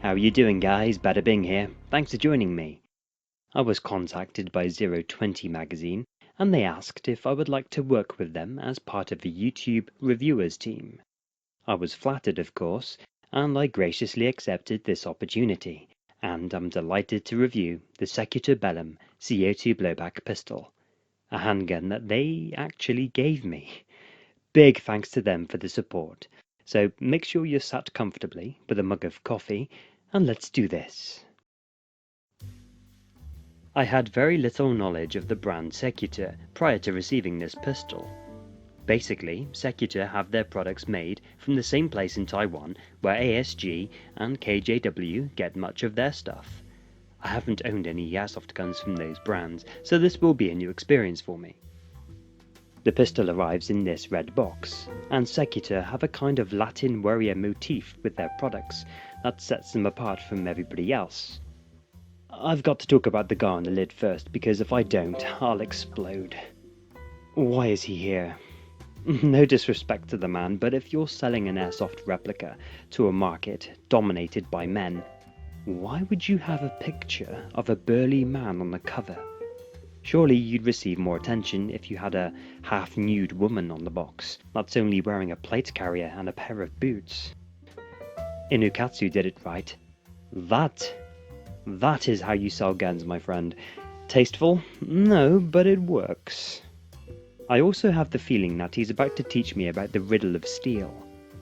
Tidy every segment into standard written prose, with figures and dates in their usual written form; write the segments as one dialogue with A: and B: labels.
A: How are you doing, guys? Bada Bing here. Thanks for joining me. I was contacted by 020 magazine and they asked if I would like to work with them as part of the YouTube reviewers team. I was flattered, of course, and I graciously accepted this opportunity, and I'm delighted to review the Secutor BELLUM CO2 blowback pistol, a handgun that they actually gave me. Big thanks to them for the support. So make sure you're sat comfortably with a mug of coffee, and let's do this. I had very little knowledge of the brand Secutor prior to receiving this pistol. Basically, Secutor have their products made from the same place in Taiwan where ASG and KJW get much of their stuff. I haven't owned any airsoft guns from those brands, so this will be a new experience for me. The pistol arrives in this red box, and Secutor have a kind of Latin warrior motif with their products that sets them apart from everybody else. I've got to talk about the guy on the lid first, because if I don't, I'll explode. Why is he here? No disrespect to the man, but if you're selling an airsoft replica to a market dominated by men, why would you have a picture of a burly man on the cover? Surely you'd receive more attention if you had a half-nude woman on the box that's only wearing a plate carrier and a pair of boots. Inukatsu did it right. That is how you sell guns, my friend. Tasteful? No, but it works. I also have the feeling that he's about to teach me about the riddle of steel,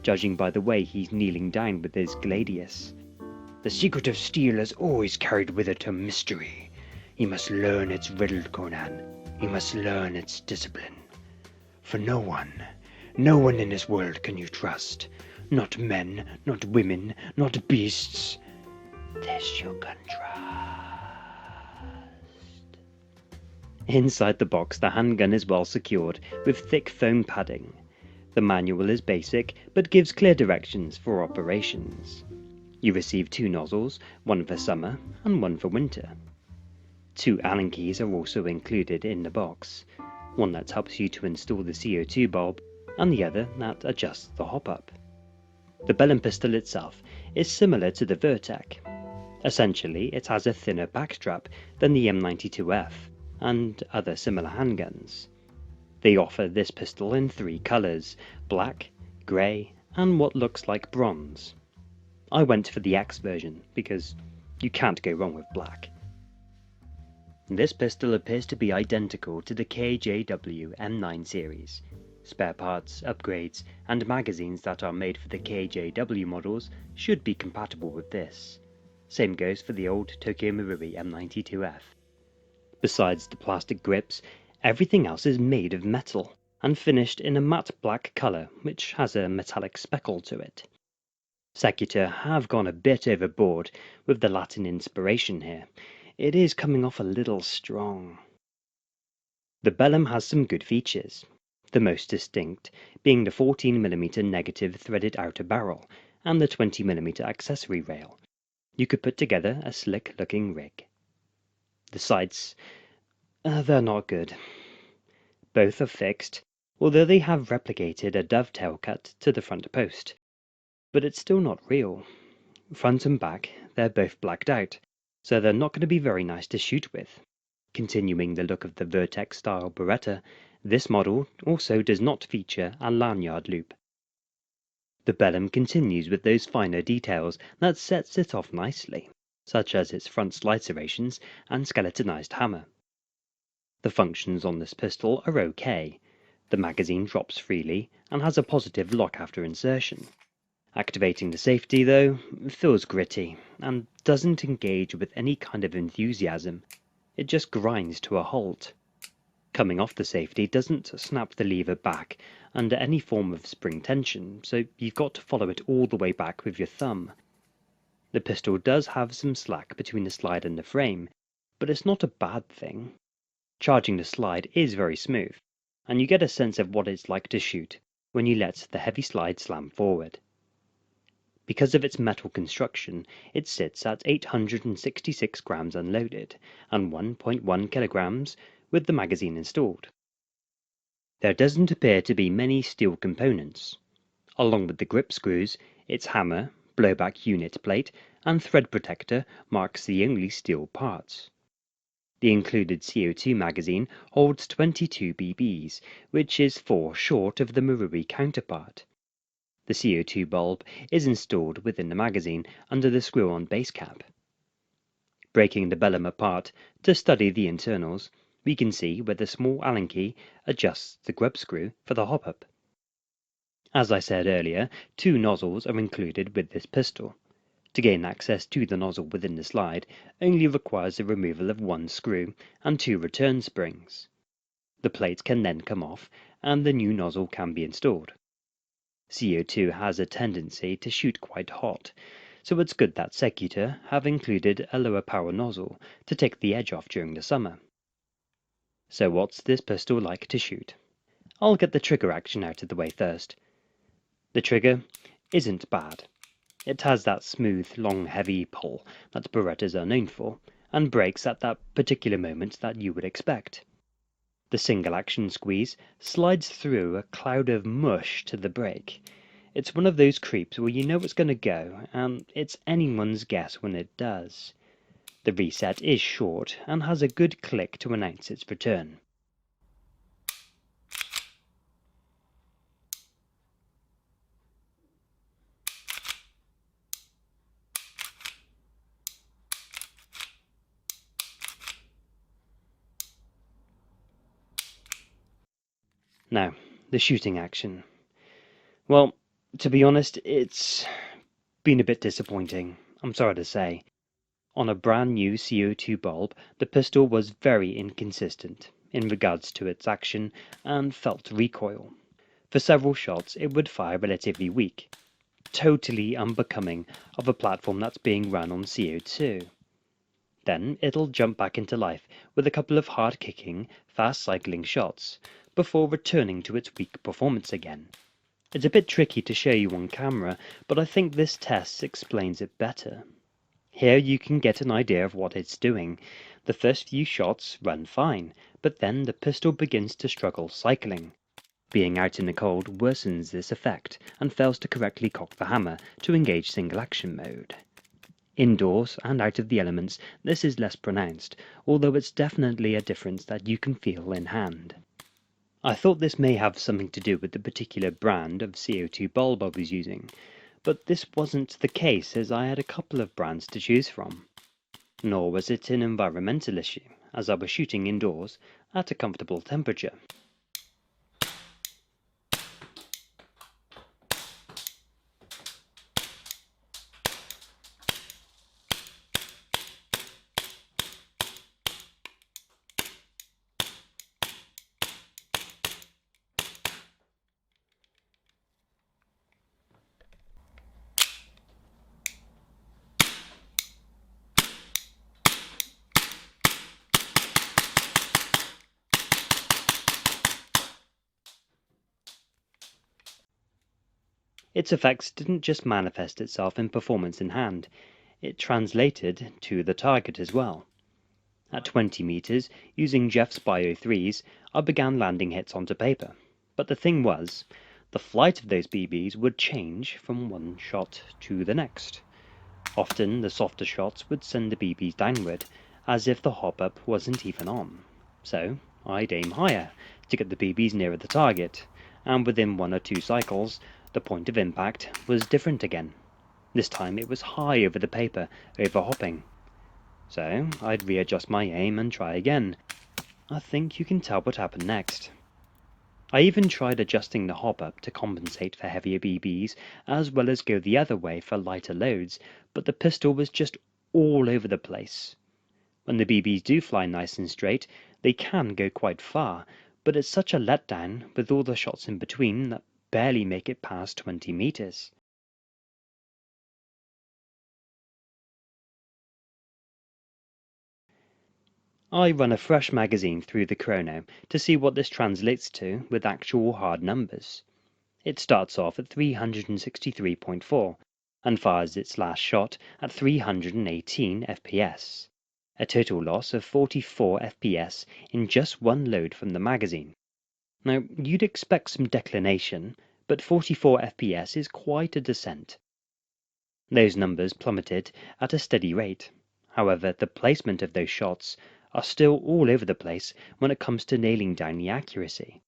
A: judging by the way he's kneeling down with his gladius. The secret of steel is always carried with it a mystery. You must learn its riddle, Conan. You must learn its discipline. For no one in this world can you trust. Not men, not women, not beasts. This you can trust. Inside the box, the handgun is well secured with thick foam padding. The manual is basic, but gives clear directions for operations. You receive 2 nozzles, one for summer and one for winter. 2 Allen keys are also included in the box, one that helps you to install the CO2 bulb and the other that adjusts the hop-up. The Bellum pistol itself is similar to the Vertec. Essentially, it has a thinner backstrap than the M92F and other similar handguns. They offer this pistol in 3 colours, black, grey and what looks like bronze. I went for the X version because you can't go wrong with black. This pistol appears to be identical to the KJW M9 series. Spare parts, upgrades, and magazines that are made for the KJW models should be compatible with this. Same goes for the old Tokyo Marui M92F. Besides the plastic grips, everything else is made of metal and finished in a matte black colour which has a metallic speckle to it. Secutor have gone a bit overboard with the Latin inspiration here. It is coming off a little strong. The Bellum has some good features, the most distinct being the 14mm negative threaded outer barrel and the 20mm accessory rail. You could put together a slick looking rig. The sights, they're not good. Both are fixed, although they have replicated a dovetail cut to the front post. But it's still not real. Front and back, they're both blacked out, so they're not going to be very nice to shoot with. Continuing the look of the Vertec style Beretta, this model also does not feature a lanyard loop. The Bellum continues with those finer details that sets it off nicely, such as its front slide serrations and skeletonized hammer. The functions on this pistol are okay. The magazine drops freely and has a positive lock after insertion. Activating the safety, though, feels gritty and doesn't engage with any kind of enthusiasm. It just grinds to a halt. Coming off the safety doesn't snap the lever back under any form of spring tension, so you've got to follow it all the way back with your thumb. The pistol does have some slack between the slide and the frame, but it's not a bad thing. Charging the slide is very smooth, and you get a sense of what it's like to shoot when you let the heavy slide slam forward. Because of its metal construction, it sits at 866 grams unloaded and 1.1 kilograms with the magazine installed. There doesn't appear to be many steel components. Along with the grip screws, its hammer, blowback unit plate, and thread protector marks the only steel parts. The included CO2 magazine holds 22 BBs, which is 4 short of the Marui counterpart. The CO2 bulb is installed within the magazine under the screw-on base cap. Breaking the Bellum apart to study the internals, we can see where the small Allen key adjusts the grub screw for the hop-up. As I said earlier, 2 nozzles are included with this pistol. To gain access to the nozzle within the slide only requires the removal of 1 screw and 2 return springs. The plates can then come off and the new nozzle can be installed. CO2 has a tendency to shoot quite hot, so it's good that Secutor have included a lower power nozzle to take the edge off during the summer. So what's this pistol like to shoot? I'll get the trigger action out of the way first. The trigger isn't bad. It has that smooth, long, heavy pull that Berettas are known for, and breaks at that particular moment that you would expect. The single action squeeze slides through a cloud of mush to the brake. It's one of those creeps where you know it's going to go, and it's anyone's guess when it does. The reset is short and has a good click to announce its return. Now, the shooting action. Well, to be honest, it's been a bit disappointing, I'm sorry to say. On a brand new CO2 bulb, the pistol was very inconsistent in regards to its action and felt recoil. For several shots it would fire relatively weak, totally unbecoming of a platform that's being run on CO2. Then it'll jump back into life with a couple of hard-kicking, fast-cycling shots, before returning to its weak performance again. It's a bit tricky to show you on camera, but I think this test explains it better. Here you can get an idea of what it's doing. The first few shots run fine, but then the pistol begins to struggle cycling. Being out in the cold worsens this effect and fails to correctly cock the hammer to engage single action mode. Indoors and out of the elements this is less pronounced, although it's definitely a difference that you can feel in hand. I thought this may have something to do with the particular brand of CO2 bulb I was using, but this wasn't the case as I had a couple of brands to choose from. Nor was it an environmental issue, as I was shooting indoors at a comfortable temperature. Its effects didn't just manifest itself in performance in hand, it translated to the target as well. At 20 meters, using Jeff's Bio 3s, I began landing hits onto paper. But the thing was, the flight of those BBs would change from one shot to the next. Often the softer shots would send the BBs downward, as if the hop-up wasn't even on. So I'd aim higher to get the BBs nearer the target, and within 1 or 2 cycles, the point of impact was different again. This time it was high over the paper, over-hopping. So I'd readjust my aim and try again. I think you can tell what happened next. I even tried adjusting the hop-up to compensate for heavier BBs, as well as go the other way for lighter loads, but the pistol was just all over the place. When the BBs do fly nice and straight, they can go quite far, but it's such a letdown with all the shots in between that barely make it past 20 meters. I run a fresh magazine through the Chrono to see what this translates to with actual hard numbers. It starts off at 363.4 and fires its last shot at 318 FPS, a total loss of 44 FPS in just one load from the magazine. Now, you'd expect some declination, but 44 FPS is quite a descent. Those numbers plummeted at a steady rate. However, the placement of those shots are still all over the place when it comes to nailing down the accuracy.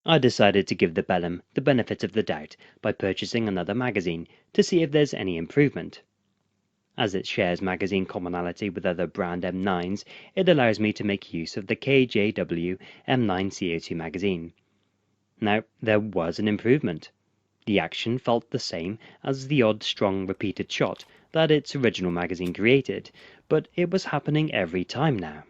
A: I decided to give the Bellum the benefit of the doubt by purchasing another magazine to see if there's any improvement. As it shares magazine commonality with other brand M9s, it allows me to make use of the KJW M9 CO2 magazine. Now, there was an improvement. The action felt the same as the odd strong repeated shot that its original magazine created, but it was happening every time now.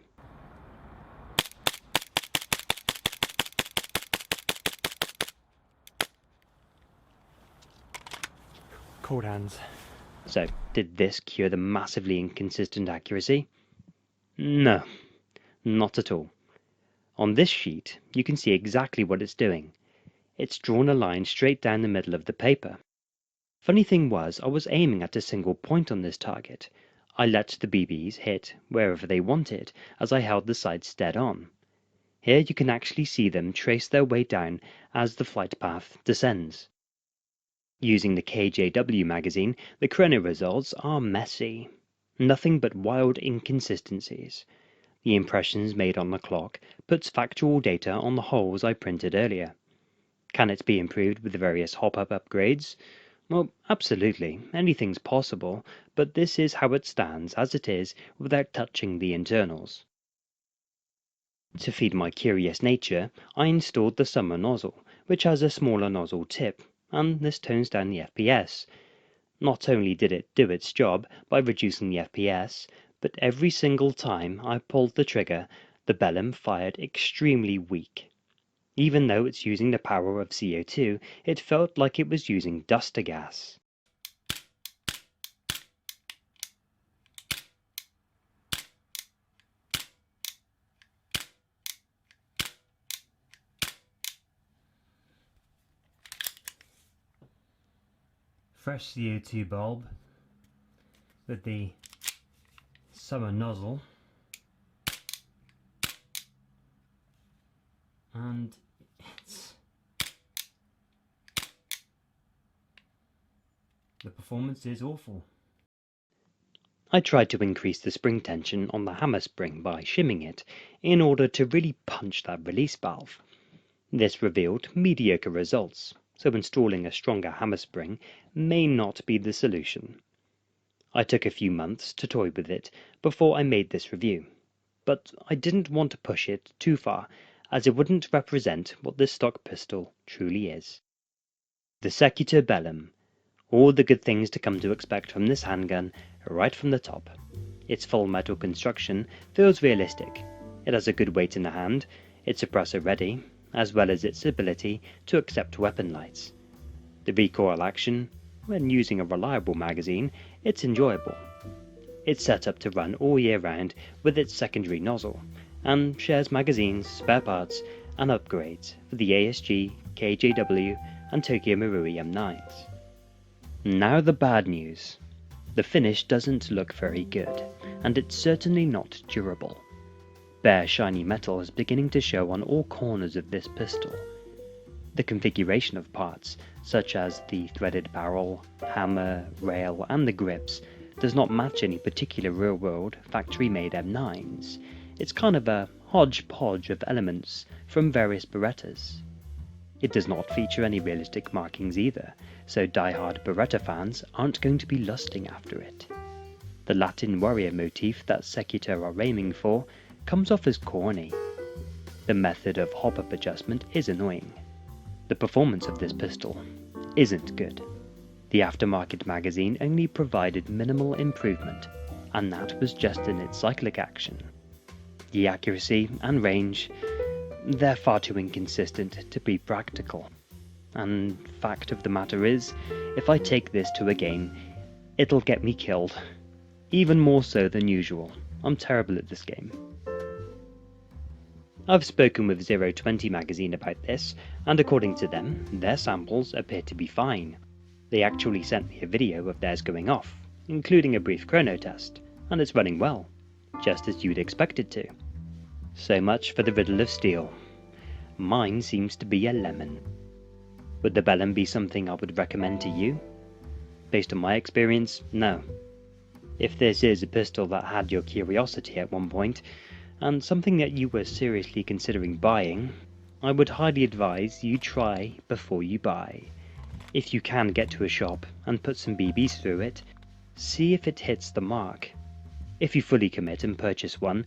B: Cold hands.
A: So, did this cure the massively inconsistent accuracy? No, not at all. On this sheet, you can see exactly what it's doing. It's drawn a line straight down the middle of the paper. Funny thing was, I was aiming at a single point on this target. I let the BBs hit wherever they wanted as I held the sights dead on. Here you can actually see them trace their way down as the flight path descends. Using the KJW magazine, the chrono results are messy. Nothing but wild inconsistencies. The impressions made on the clock puts factual data on the holes I printed earlier. Can it be improved with the various hop-up upgrades? Well, absolutely, anything's possible, but this is how it stands as it is without touching the internals. To feed my curious nature, I installed the summer nozzle, which has a smaller nozzle tip, and this tones down the FPS. Not only did it do its job by reducing the FPS, but every single time I pulled the trigger, the Bellum fired extremely weak. Even though it's using the power of CO2, it felt like it was using duster gas.
B: Fresh CO2 bulb with the summer nozzle, and the performance is awful.
A: I tried to increase the spring tension on the hammer spring by shimming it in order to really punch that release valve. This revealed mediocre results, so installing a stronger hammer spring may not be the solution. I took a few months to toy with it before I made this review, but I didn't want to push it too far as it wouldn't represent what this stock pistol truly is. The Secutor BELLUM. All the good things to come to expect from this handgun right from the top. Its full metal construction feels realistic. It has a good weight in the hand, it's suppressor ready, as well as its ability to accept weapon lights. The recoil action, when using a reliable magazine, it's enjoyable. It's set up to run all year round with its secondary nozzle, and shares magazines, spare parts, and upgrades for the ASG, KJW, and Tokyo Marui M9s. Now the bad news. The finish doesn't look very good, and it's certainly not durable. Bare shiny metal is beginning to show on all corners of this pistol. The configuration of parts, such as the threaded barrel, hammer, rail, and the grips, does not match any particular real-world, factory-made M9s. It's kind of a hodgepodge of elements from various Berettas. It does not feature any realistic markings either, so die-hard Beretta fans aren't going to be lusting after it. The Latin warrior motif that Secutor are aiming for comes off as corny. The method of hop-up adjustment is annoying. The performance of this pistol isn't good. The aftermarket magazine only provided minimal improvement, and that was just in its cyclic action. The accuracy and range, they're far too inconsistent to be practical. And fact of the matter is, if I take this to a game, it'll get me killed. Even more so than usual. I'm terrible at this game. I've spoken with 020 magazine about this, and according to them, their samples appear to be fine. They actually sent me a video of theirs going off, including a brief chrono test, and it's running well, just as you'd expect it to. So much for the riddle of steel. Mine seems to be a lemon. Would the Bellum be something I would recommend to you? Based on my experience, no. If this is a pistol that had your curiosity at one point, and something that you were seriously considering buying, I would highly advise you try before you buy. If you can get to a shop and put some BBs through it, see if it hits the mark. If you fully commit and purchase one,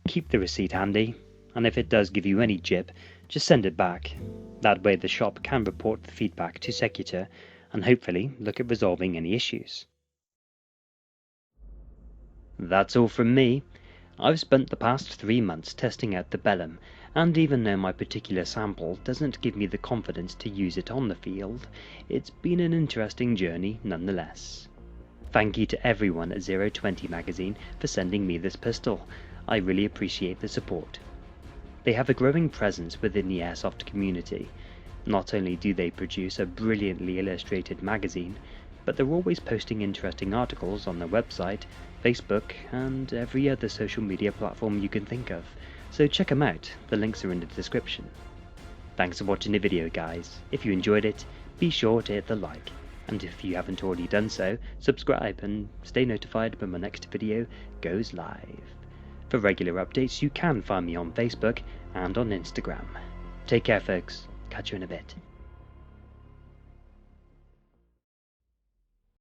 A: keep the receipt handy, and if it does give you any jip, just send it back. That way the shop can report the feedback to Secutor and hopefully look at resolving any issues. That's all from me. I've spent the past 3 months testing out the Bellum, and even though my particular sample doesn't give me the confidence to use it on the field, it's been an interesting journey nonetheless. Thank you to everyone at 020 magazine for sending me this pistol. I really appreciate the support. They have a growing presence within the airsoft community. Not only do they produce a brilliantly illustrated magazine, but they're always posting interesting articles on their website, Facebook, and every other social media platform you can think of, so check them out, the links are in the description. Thanks for watching the video guys. If you enjoyed it, be sure to hit the like, and if you haven't already done so, subscribe and stay notified when my next video goes live. For regular updates you can find me on Facebook and on Instagram. Take care folks, catch you in a bit.